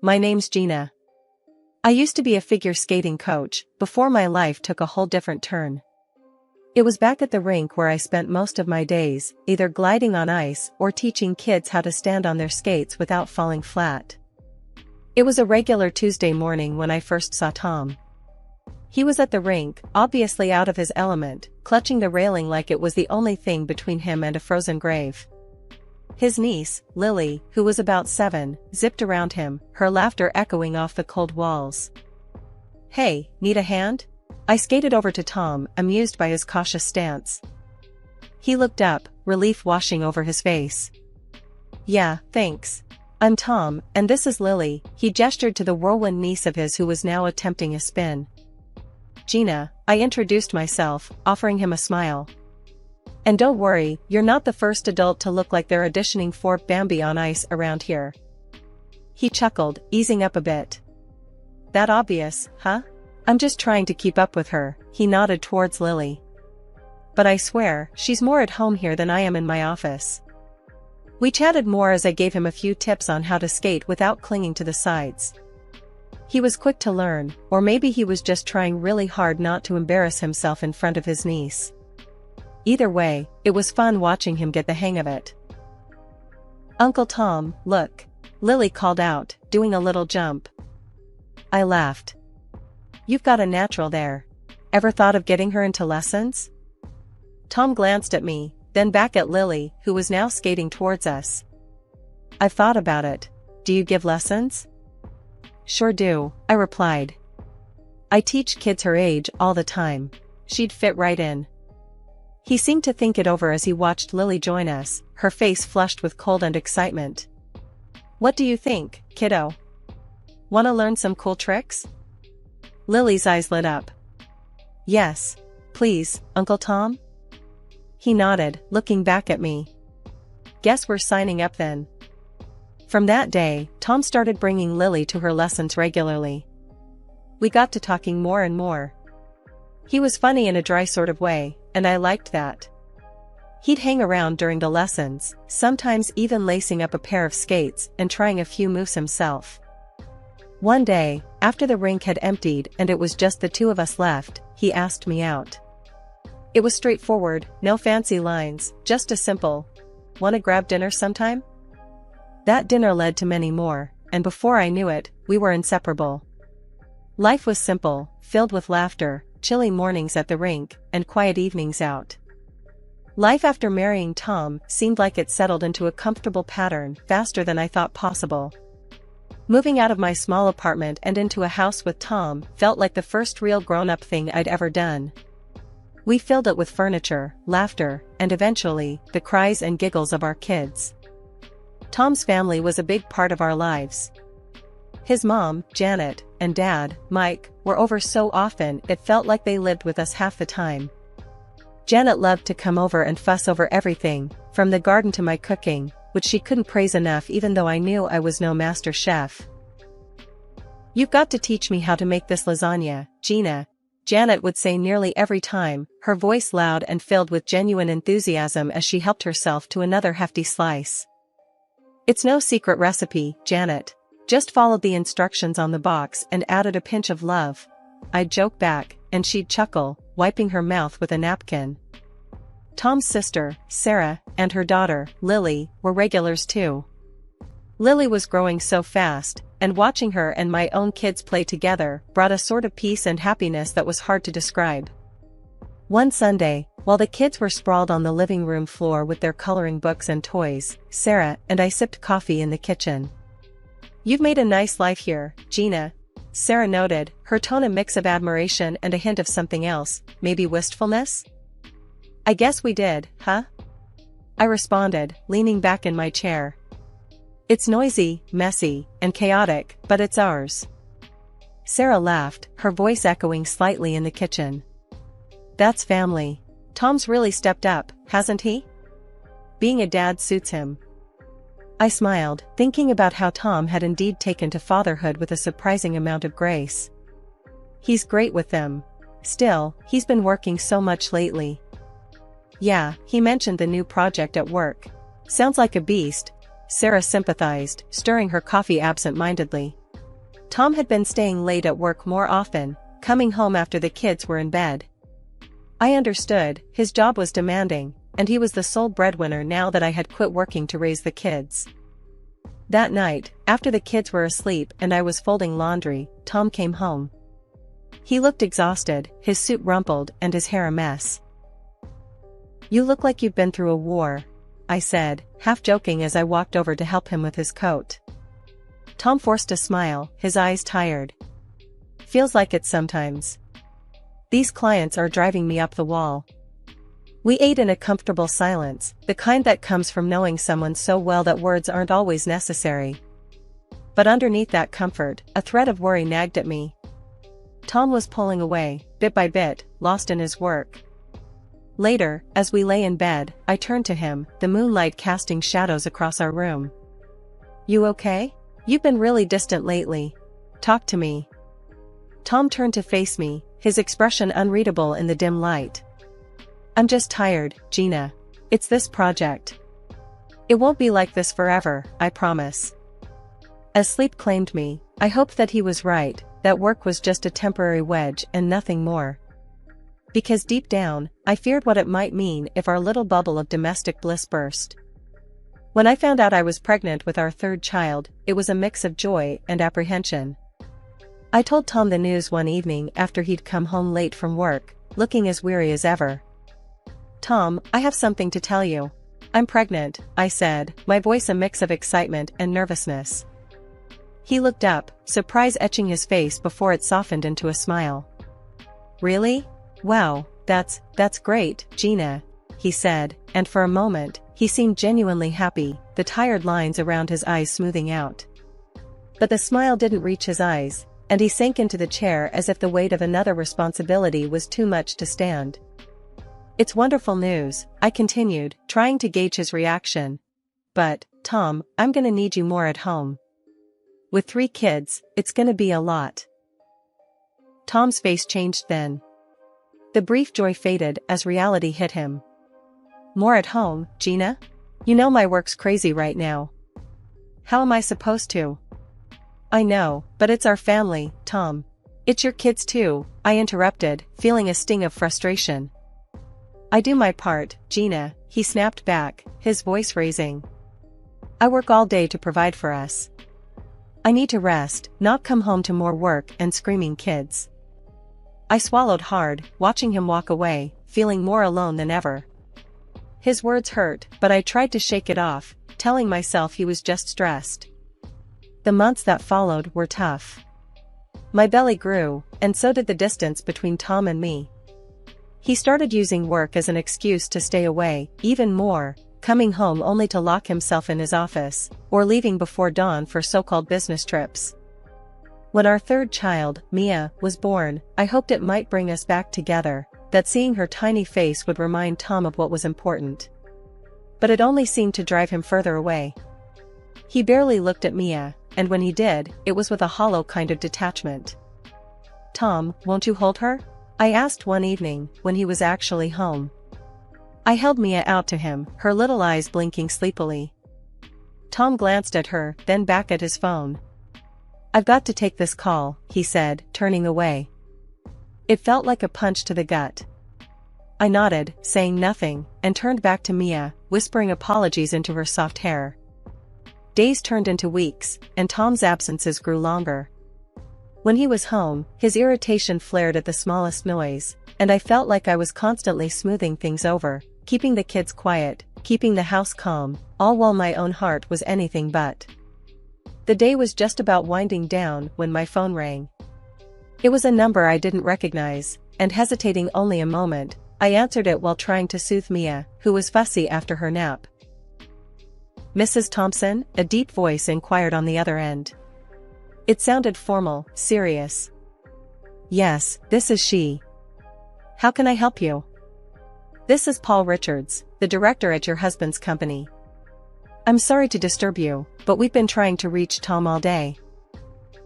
My name's Gina. I used to be a figure skating coach, before my life took a whole different turn. It was back at the rink where I spent most of my days, either gliding on ice or teaching kids how to stand on their skates without falling flat. It was a regular Tuesday morning when I first saw Tom. He was at the rink, obviously out of his element, clutching the railing like it was the only thing between him and a frozen grave. His niece, Lily, who was about 7, zipped around him, her laughter echoing off the cold walls. "Hey, need a hand?" I skated over to Tom, amused by his cautious stance. He looked up, relief washing over his face. "Yeah, thanks. I'm Tom, and this is Lily." He gestured to the whirlwind niece of his who was now attempting a spin. "Gina," I introduced myself, offering him a smile. "And don't worry, you're not the first adult to look like they're auditioning for Bambi on ice around here." He chuckled, easing up a bit. "That obvious, huh? I'm just trying to keep up with her." He nodded towards Lily. "But I swear, she's more at home here than I am in my office." We chatted more as I gave him a few tips on how to skate without clinging to the sides. He was quick to learn, or maybe he was just trying really hard not to embarrass himself in front of his niece. Either way, it was fun watching him get the hang of it. "Uncle Tom, look," Lily called out, doing a little jump. I laughed. "You've got a natural there. Ever thought of getting her into lessons?" Tom glanced at me, then back at Lily, who was now skating towards us. "I've thought about it. Do you give lessons?" "Sure do," I replied. "I teach kids her age all the time. She'd fit right in." He seemed to think it over as he watched Lily join us, her face flushed with cold and excitement. "What do you think, kiddo? Want to learn some cool tricks?" Lily's eyes lit up. "Yes, please, Uncle Tom?" He nodded, looking back at me. "Guess we're signing up then." From that day, Tom started bringing Lily to her lessons regularly. We got to talking more and more. He was funny in a dry sort of way, and I liked that. He'd hang around during the lessons, sometimes even lacing up a pair of skates and trying a few moves himself. One day, after the rink had emptied and it was just the two of us left, he asked me out. It was straightforward, no fancy lines, just a simple, "Wanna grab dinner sometime?" That dinner led to many more, and before I knew it, we were inseparable. Life was simple, filled with laughter, chilly mornings at the rink, and quiet evenings out. Life after marrying Tom seemed like it settled into a comfortable pattern faster than I thought possible. Moving out of my small apartment and into a house with Tom felt like the first real grown-up thing I'd ever done. We filled it with furniture, laughter, and eventually, the cries and giggles of our kids. Tom's family was a big part of our lives. His mom, Janet, and dad, Mike, were over so often it felt like they lived with us half the time. Janet loved to come over and fuss over everything, from the garden to my cooking, which she couldn't praise enough even though I knew I was no master chef. "You've got to teach me how to make this lasagna, Gina," Janet would say nearly every time, her voice loud and filled with genuine enthusiasm as she helped herself to another hefty slice. "It's no secret recipe, Janet. Just followed the instructions on the box and added a pinch of love." I'd joke back, and she'd chuckle, wiping her mouth with a napkin. Tom's sister, Sarah, and her daughter, Lily, were regulars too. Lily was growing so fast, and watching her and my own kids play together brought a sort of peace and happiness that was hard to describe. One Sunday, while the kids were sprawled on the living room floor with their coloring books and toys, Sarah and I sipped coffee in the kitchen. "You've made a nice life here, Gina," Sarah noted, her tone a mix of admiration and a hint of something else, maybe wistfulness? "I guess we did, huh?" I responded, leaning back in my chair. "It's noisy, messy, and chaotic, but it's ours." Sarah laughed, her voice echoing slightly in the kitchen. "That's family. Tom's really stepped up, hasn't he? Being a dad suits him." I smiled, thinking about how Tom had indeed taken to fatherhood with a surprising amount of grace. "He's great with them. Still, he's been working so much lately." "Yeah, he mentioned the new project at work. Sounds like a beast," Sarah sympathized, stirring her coffee absent-mindedly. Tom had been staying late at work more often, coming home after the kids were in bed. I understood, his job was demanding, and he was the sole breadwinner now that I had quit working to raise the kids. That night, after the kids were asleep and I was folding laundry, Tom came home. He looked exhausted, his suit rumpled and his hair a mess. "You look like you've been through a war," I said, half joking as I walked over to help him with his coat. Tom forced a smile, his eyes tired. "Feels like it sometimes. These clients are driving me up the wall." We ate in a comfortable silence, the kind that comes from knowing someone so well that words aren't always necessary. But underneath that comfort, a thread of worry nagged at me. Tom was pulling away, bit by bit, lost in his work. Later, as we lay in bed, I turned to him, the moonlight casting shadows across our room. "You okay? You've been really distant lately. Talk to me." Tom turned to face me, his expression unreadable in the dim light. "I'm just tired, Gina. It's this project. It won't be like this forever, I promise." As sleep claimed me, I hoped that he was right, that work was just a temporary wedge and nothing more. Because deep down, I feared what it might mean if our little bubble of domestic bliss burst. When I found out I was pregnant with our third child, it was a mix of joy and apprehension. I told Tom the news one evening after he'd come home late from work, looking as weary as ever. "Tom, I have something to tell you. I'm pregnant," I said, my voice a mix of excitement and nervousness. He looked up, surprise etching his face before it softened into a smile. "Really? Wow, that's great, Gina," he said, and for a moment, he seemed genuinely happy, the tired lines around his eyes smoothing out. But the smile didn't reach his eyes, and he sank into the chair as if the weight of another responsibility was too much to stand. "It's wonderful news," I continued, trying to gauge his reaction. "But, Tom, I'm gonna need you more at home. With 3 kids, it's gonna be a lot." Tom's face changed then. The brief joy faded as reality hit him. "More at home, Gina? You know my work's crazy right now. How am I supposed to?" "I know, but it's our family, Tom. It's your kids too," I interrupted, feeling a sting of frustration. "I do my part, Gina," he snapped back, his voice raising. "I work all day to provide for us. I need to rest, not come home to more work and screaming kids." I swallowed hard, watching him walk away, feeling more alone than ever. His words hurt, but I tried to shake it off, telling myself he was just stressed. The months that followed were tough. My belly grew, and so did the distance between Tom and me. He started using work as an excuse to stay away, even more, coming home only to lock himself in his office, or leaving before dawn for so-called business trips. When our third child, Mia, was born, I hoped it might bring us back together, that seeing her tiny face would remind Tom of what was important. But it only seemed to drive him further away. He barely looked at Mia, and when he did, it was with a hollow kind of detachment. "Tom, won't you hold her?" I asked one evening, when he was actually home. I held Mia out to him, her little eyes blinking sleepily. Tom glanced at her, then back at his phone. "I've got to take this call," he said, turning away. It felt like a punch to the gut. I nodded, saying nothing, and turned back to Mia, whispering apologies into her soft hair. Days turned into weeks, and Tom's absences grew longer. When he was home, his irritation flared at the smallest noise, and I felt like I was constantly smoothing things over, keeping the kids quiet, keeping the house calm, all while my own heart was anything but. The day was just about winding down when my phone rang. It was a number I didn't recognize, and hesitating only a moment, I answered it while trying to soothe Mia, who was fussy after her nap. "Mrs. Thompson?" a deep voice inquired on the other end. It sounded formal, serious. "Yes, this is she. How can I help you?" "This is Paul Richards, the director at your husband's company. I'm sorry to disturb you, but we've been trying to reach Tom all day.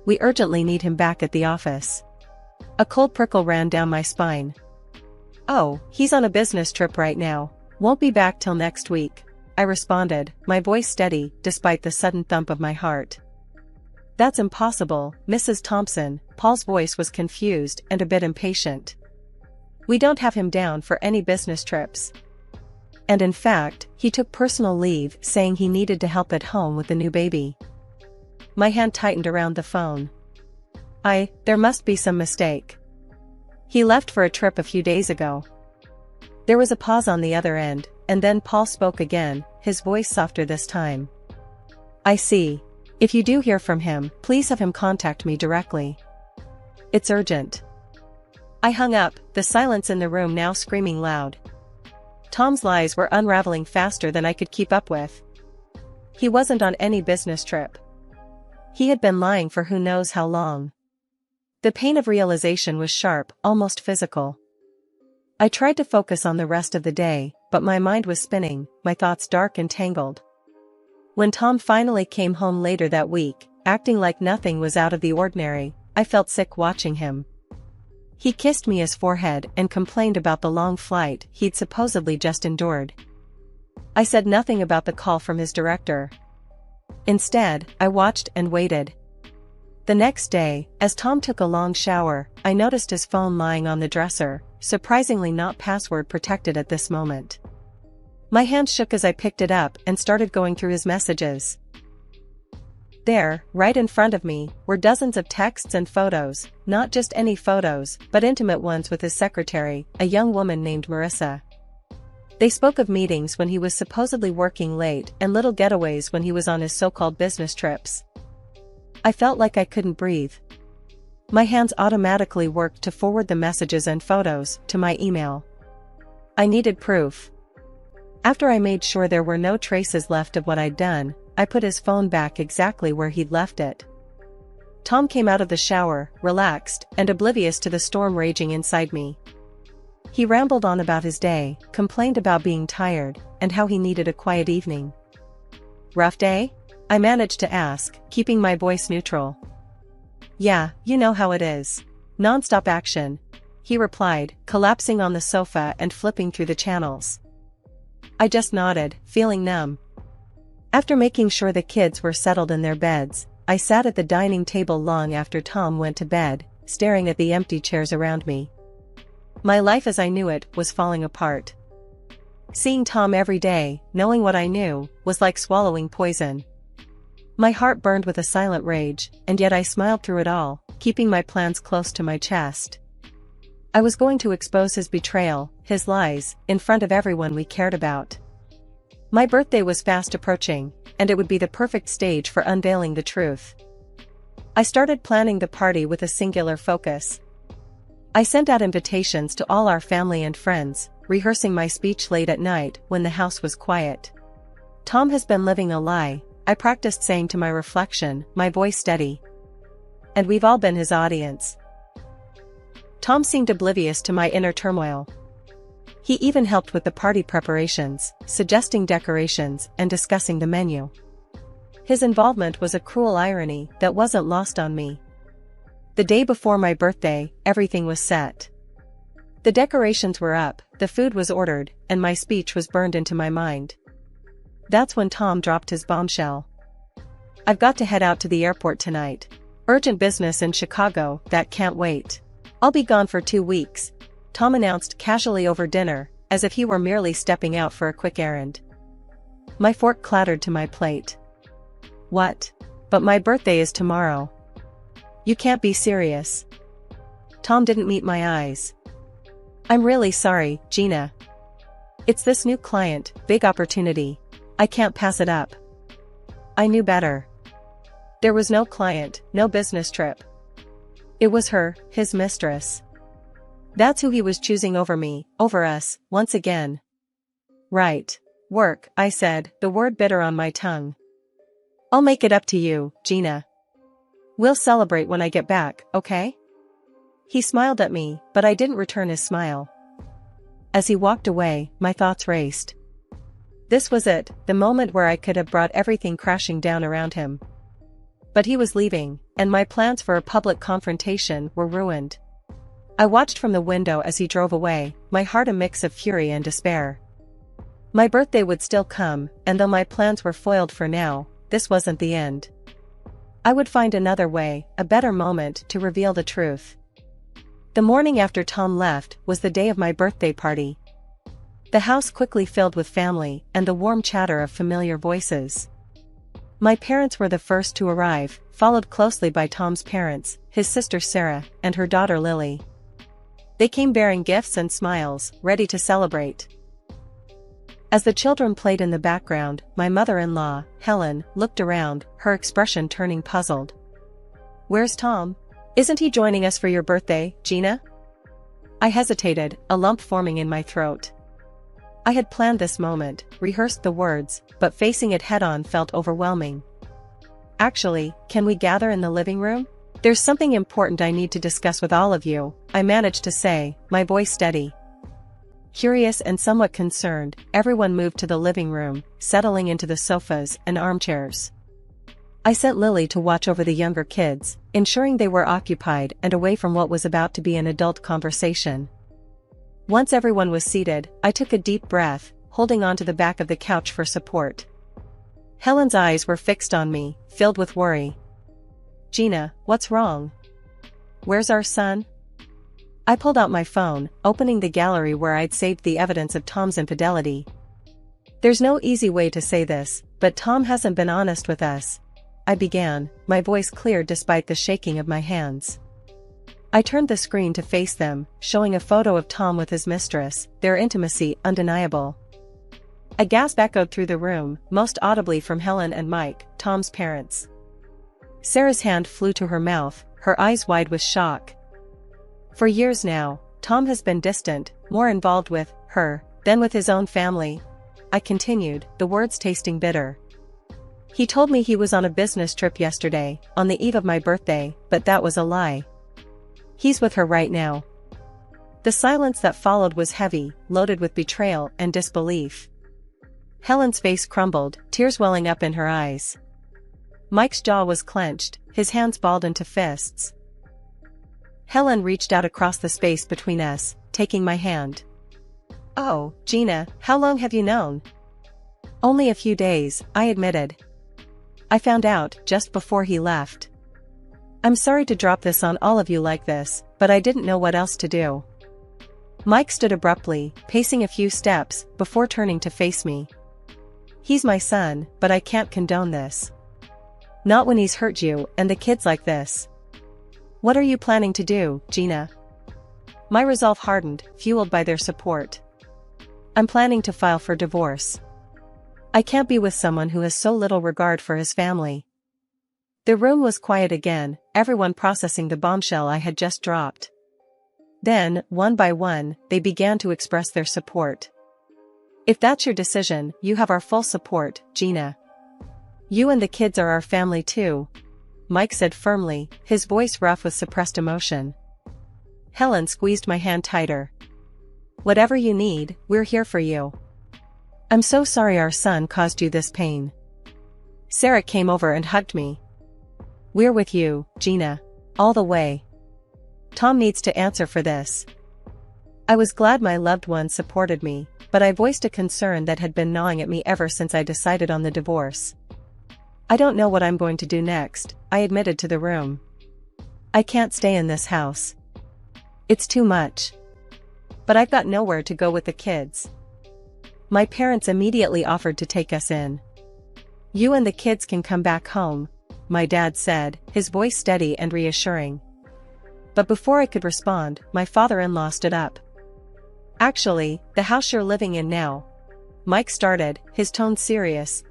We urgently need him back at the office." A cold prickle ran down my spine. "Oh, he's on a business trip right now. Won't be back till next week," I responded, my voice steady, despite the sudden thump of my heart. That's impossible, Mrs. Thompson. Paul's voice was confused and a bit impatient. We don't have him down for any business trips. And in fact, he took personal leave saying he needed to help at home with the new baby. My hand tightened around the phone. There must be some mistake. He left for a trip a few days ago. There was a pause on the other end, and then Paul spoke again, his voice softer this time. I see. If you do hear from him, please have him contact me directly. It's urgent. I hung up, the silence in the room now screaming loud. Tom's lies were unraveling faster than I could keep up with. He wasn't on any business trip. He had been lying for who knows how long. The pain of realization was sharp, almost physical. I tried to focus on the rest of the day, but my mind was spinning, my thoughts dark and tangled. When Tom finally came home later that week, acting like nothing was out of the ordinary, I felt sick watching him. He kissed me his forehead and complained about the long flight he'd supposedly just endured. I said nothing about the call from his director. Instead, I watched and waited. The next day, as Tom took a long shower, I noticed his phone lying on the dresser, surprisingly not password protected at this moment. My hand shook as I picked it up and started going through his messages. There, right in front of me, were dozens of texts and photos, not just any photos, but intimate ones with his secretary, a young woman named Marissa. They spoke of meetings when he was supposedly working late and little getaways when he was on his so-called business trips. I felt like I couldn't breathe. My hands automatically worked to forward the messages and photos to my email. I needed proof. After I made sure there were no traces left of what I'd done, I put his phone back exactly where he'd left it. Tom came out of the shower, relaxed and oblivious to the storm raging inside me. He rambled on about his day, complained about being tired, and how he needed a quiet evening. Rough day? I managed to ask, keeping my voice neutral. Yeah, you know how it is. Non-stop action, he replied, collapsing on the sofa and flipping through the channels. I just nodded, feeling numb. After making sure the kids were settled in their beds, I sat at the dining table long after Tom went to bed, staring at the empty chairs around me. My life as I knew it was falling apart. Seeing Tom every day, knowing what I knew, was like swallowing poison. My heart burned with a silent rage, and yet I smiled through it all, keeping my plans close to my chest. I was going to expose his betrayal, his lies, in front of everyone we cared about. My birthday was fast approaching, and it would be the perfect stage for unveiling the truth. I started planning the party with a singular focus. I sent out invitations to all our family and friends, rehearsing my speech late at night when the house was quiet. Tom has been living a lie, I practiced saying to my reflection, my voice steady. And we've all been his audience. Tom seemed oblivious to my inner turmoil. He even helped with the party preparations, suggesting decorations and discussing the menu. His involvement was a cruel irony that wasn't lost on me. The day before my birthday, everything was set. The decorations were up, the food was ordered, and my speech was burned into my mind. That's when Tom dropped his bombshell. I've got to head out to the airport tonight. Urgent business in Chicago that can't wait. I'll be gone for 2 weeks, Tom announced casually over dinner, as if he were merely stepping out for a quick errand. My fork clattered to my plate. What? But my birthday is tomorrow. You can't be serious. Tom didn't meet my eyes. I'm really sorry, Gina. It's this new client, big opportunity. I can't pass it up. I knew better. There was no client, no business trip. It was her, his mistress. That's who he was choosing over me, over us, once again. Right. Work, I said, the word bitter on my tongue. I'll make it up to you, Gina. We'll celebrate when I get back, okay? He smiled at me, but I didn't return his smile. As he walked away, my thoughts raced. This was it, the moment where I could have brought everything crashing down around him. But he was leaving, and my plans for a public confrontation were ruined. I watched from the window as he drove away, my heart a mix of fury and despair. My birthday would still come, and though my plans were foiled for now, this wasn't the end. I would find another way, a better moment to reveal the truth. The morning after Tom left was the day of my birthday party. The house quickly filled with family and the warm chatter of familiar voices. My parents were the first to arrive, followed closely by Tom's parents, his sister Sarah, and her daughter Lily. They came bearing gifts and smiles, ready to celebrate. As the children played in the background, my mother-in-law, Helen, looked around, her expression turning puzzled. "Where's Tom? Isn't he joining us for your birthday, Gina?" I hesitated, a lump forming in my throat. I had planned this moment, rehearsed the words, but facing it head-on felt overwhelming. "Actually, can we gather in the living room? There's something important I need to discuss with all of you," I managed to say, my voice steady. Curious and somewhat concerned, everyone moved to the living room, settling into the sofas and armchairs. I sent Lily to watch over the younger kids, ensuring they were occupied and away from what was about to be an adult conversation. Once everyone was seated, I took a deep breath, holding onto the back of the couch for support. Helen's eyes were fixed on me, filled with worry. "Gina, what's wrong? Where's our son?" I pulled out my phone, opening the gallery where I'd saved the evidence of Tom's infidelity. "There's no easy way to say this, but Tom hasn't been honest with us," I began, my voice clear despite the shaking of my hands. I turned the screen to face them, showing a photo of Tom with his mistress, their intimacy undeniable. A gasp echoed through the room, most audibly from Helen and Mike, Tom's parents. Sarah's hand flew to her mouth, her eyes wide with shock. For years now, Tom has been distant, more involved with her than with his own family, I continued, the words tasting bitter. "He told me he was on a business trip yesterday, on the eve of my birthday, but that was a lie. He's with her right now." The silence that followed was heavy, loaded with betrayal and disbelief. Helen's face crumbled, tears welling up in her eyes. Mike's jaw was clenched, his hands balled into fists. Helen reached out across the space between us, taking my hand. "Oh, Gina, how long have you known?" "Only a few days," I admitted. "I found out just before he left. I'm sorry to drop this on all of you like this, but I didn't know what else to do." Mike stood abruptly, pacing a few steps, before turning to face me. "He's my son, but I can't condone this. Not when he's hurt you and the kids like this. What are you planning to do, Gina?" My resolve hardened, fueled by their support. "I'm planning to file for divorce. I can't be with someone who has so little regard for his family." The room was quiet again, everyone processing the bombshell I had just dropped. Then, one by one, they began to express their support. "If that's your decision, you have our full support, Gina. You and the kids are our family too," Mike said firmly, his voice rough with suppressed emotion. Helen squeezed my hand tighter. "Whatever you need, we're here for you. I'm so sorry our son caused you this pain." Sarah came over and hugged me. "We're with you, Gina. All the way. Tom needs to answer for this." I was glad my loved ones supported me, but I voiced a concern that had been gnawing at me ever since I decided on the divorce. "I don't know what I'm going to do next," I admitted to the room. "I can't stay in this house. It's too much. But I've got nowhere to go with the kids." My parents immediately offered to take us in. "You and the kids can come back home," my dad said, his voice steady and reassuring. But before I could respond, my father-in-law stood up. "Actually, the house you're living in now," Mike started, his tone serious.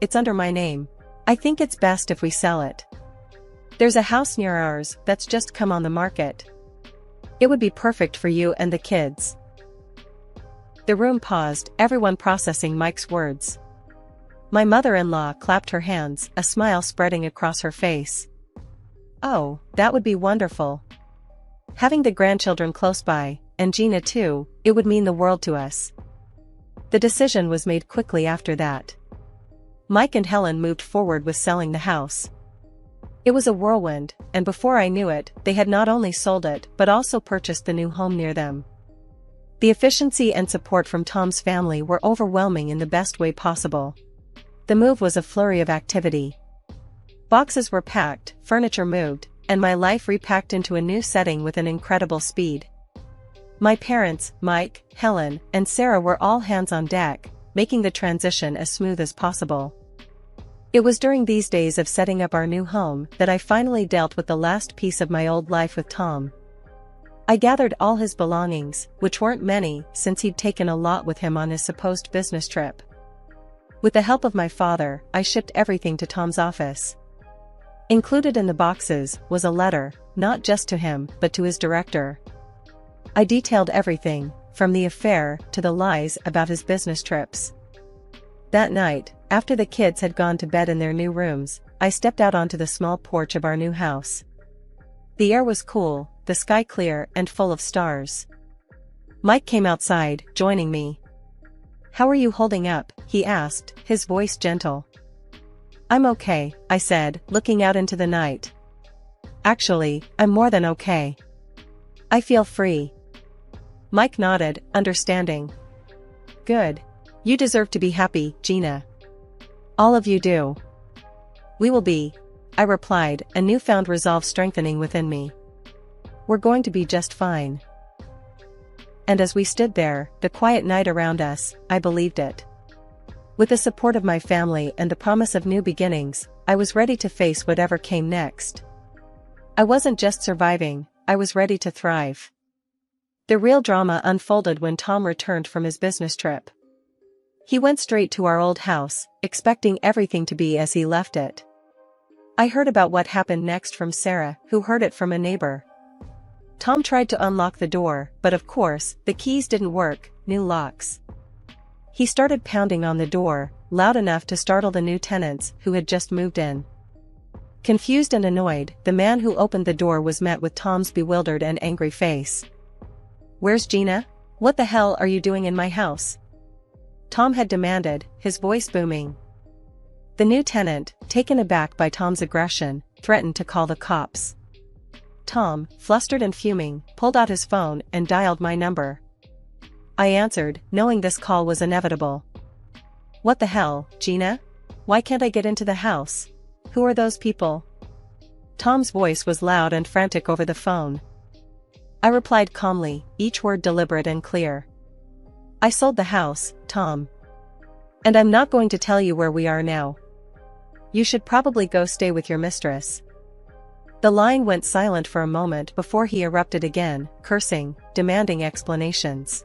"It's under my name. I think it's best if we sell it. There's a house near ours that's just come on the market. It would be perfect for you and the kids." The room paused, everyone processing Mike's words. My mother-in-law clapped her hands, a smile spreading across her face. "Oh, that would be wonderful. Having the grandchildren close by, and Gina too, it would mean the world to us." The decision was made quickly after that. Mike and Helen moved forward with selling the house. It was a whirlwind, and before I knew it, they had not only sold it but also purchased the new home near them. The efficiency and support from Tom's family were overwhelming in the best way possible. The move was a flurry of activity. Boxes were packed, furniture moved, and my life repacked into a new setting with an incredible speed. My parents, Mike, Helen, and Sarah were all hands on deck, making the transition as smooth as possible. It was during these days of setting up our new home that I finally dealt with the last piece of my old life with Tom. I gathered all his belongings, which weren't many since he'd taken a lot with him on his supposed business trip. With the help of my father, I shipped everything to Tom's office. Included in the boxes was a letter, not just to him but to his director. I detailed everything, from the affair to the lies about his business trips. That night, after the kids had gone to bed in their new rooms, I stepped out onto the small porch of our new house. The air was cool, the sky clear and full of stars. Mike came outside, joining me. "How are you holding up?" he asked, his voice gentle. "I'm okay," I said, looking out into the night. "Actually, I'm more than okay. I feel free." Mike nodded, understanding. "Good. You deserve to be happy, Gina. All of you do." "We will be," I replied, a newfound resolve strengthening within me. "We're going to be just fine." And as we stood there, the quiet night around us, I believed it. With the support of my family and the promise of new beginnings, I was ready to face whatever came next. I wasn't just surviving, I was ready to thrive. The real drama unfolded when Tom returned from his business trip. He went straight to our old house, expecting everything to be as he left it. I heard about what happened next from Sarah, who heard it from a neighbor. Tom tried to unlock the door, but of course, the keys didn't work, new locks. He started pounding on the door, loud enough to startle the new tenants who had just moved in. Confused and annoyed, the man who opened the door was met with Tom's bewildered and angry face. "Where's Gina? What the hell are you doing in my house?" Tom had demanded, his voice booming. The new tenant, taken aback by Tom's aggression, threatened to call the cops. Tom, flustered and fuming, pulled out his phone and dialed my number. I answered, knowing this call was inevitable. "What the hell, Gina? Why can't I get into the house? Who are those people?" Tom's voice was loud and frantic over the phone. I replied calmly, each word deliberate and clear. "I sold the house, Tom. And I'm not going to tell you where we are now. You should probably go stay with your mistress." The line went silent for a moment before he erupted again, cursing, demanding explanations.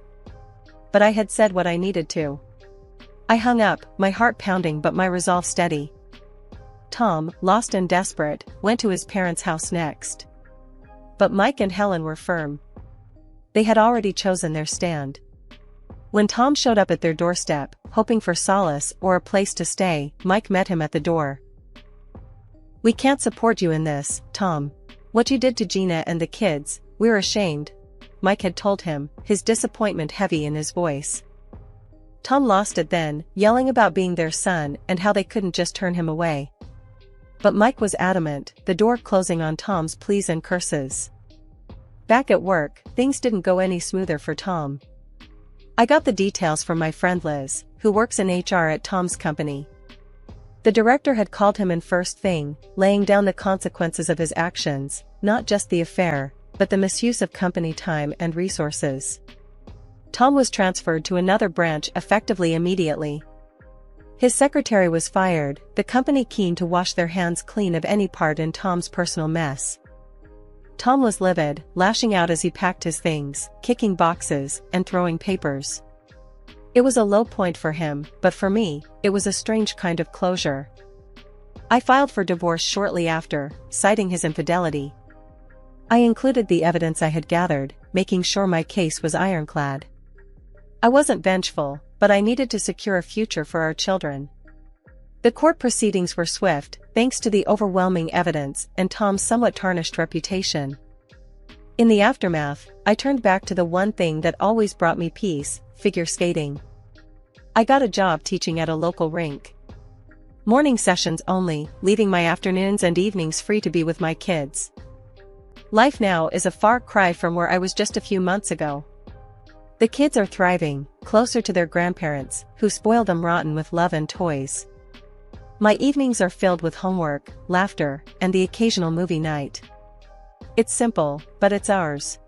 But I had said what I needed to. I hung up, my heart pounding but my resolve steady. Tom, lost and desperate, went to his parents' house next. But Mike and Helen were firm. They had already chosen their stand. When Tom showed up at their doorstep, hoping for solace or a place to stay, Mike met him at the door. "We can't support you in this, Tom. What you did to Gina and the kids, we're ashamed," Mike had told him, his disappointment heavy in his voice. Tom lost it then, yelling about being their son and how they couldn't just turn him away. But Mike was adamant, the door closing on Tom's pleas and curses. Back at work, things didn't go any smoother for Tom. I got the details from my friend Liz, who works in HR at Tom's company. The director had called him in first thing, laying down the consequences of his actions, not just the affair, but the misuse of company time and resources. Tom was transferred to another branch effectively immediately. His secretary was fired, the company keen to wash their hands clean of any part in Tom's personal mess. Tom was livid, lashing out as he packed his things, kicking boxes, and throwing papers. It was a low point for him, but for me, it was a strange kind of closure. I filed for divorce shortly after, citing his infidelity. I included the evidence I had gathered, making sure my case was ironclad. I wasn't vengeful, but I needed to secure a future for our children. The court proceedings were swift, thanks to the overwhelming evidence and Tom's somewhat tarnished reputation. In the aftermath, I turned back to the one thing that always brought me peace, figure skating. I got a job teaching at a local rink. Morning sessions only, leaving my afternoons and evenings free to be with my kids. Life now is a far cry from where I was just a few months ago. The kids are thriving, closer to their grandparents, who spoil them rotten with love and toys. My evenings are filled with homework, laughter, and the occasional movie night. It's simple, but it's ours.